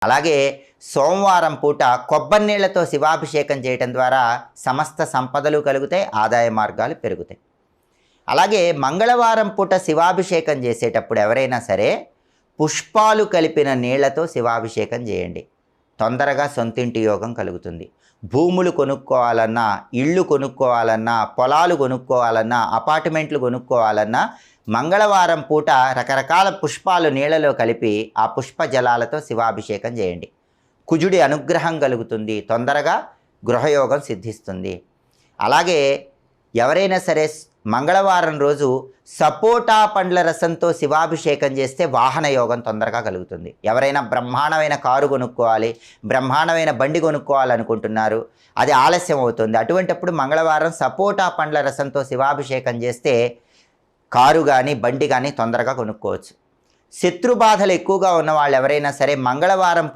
అలాగే సోమవారం పూట కొబ్బరి నీళ్లతో శివాభిషేకం చేయటం ద్వారా సమస్త సంపదలు కలుగుతాయి, ఆదాయ మార్గాలు పెరుగుతాయి. అలాగే మంగళవారం పూట శివాభిషేకం చేసేటప్పుడు ఎవరైనా సరే పుష్పాలు కలిపిన నీళ్లతో శివాభిషేకం చేయండి. తొందరగా సొంతింటి యోగం కలుగుతుంది. భూములు కొనుక్కోవాలన్నా, ఇళ్ళు కొనుక్కోవాలన్నా, పొలాలు కొనుక్కోవాలన్నా, అపార్ట్మెంట్లు కొనుక్కోవాలన్నా మంగళవారం పూట రకరకాల పుష్పాలు నీళ్లలో కలిపి ఆ పుష్ప జలాలతో శివాభిషేకం చేయండి. కుజుడి అనుగ్రహం కలుగుతుంది, తొందరగా గృహయోగం సిద్ధిస్తుంది. అలాగే ఎవరైనా సరే మంగళవారం రోజు సపోటా పండ్ల రసంతో శివాభిషేకం చేస్తే వాహన యోగం తొందరగా కలుగుతుంది. ఎవరైనా బ్రహ్మాండమైన కారు కొనుక్కోవాలి, బ్రహ్మాండమైన బండి కొనుక్కోవాలనుకుంటున్నారు, అది ఆలస్యం అవుతుంది. అటువంటప్పుడు మంగళవారం సపోటా పండ్ల రసంతో శివాభిషేకం చేస్తే కారు కానీ బండి కానీ తొందరగా కొనుక్కోవచ్చు. శత్రుబాధలు ఎక్కువగా ఉన్న వాళ్ళు ఎవరైనా సరే మంగళవారం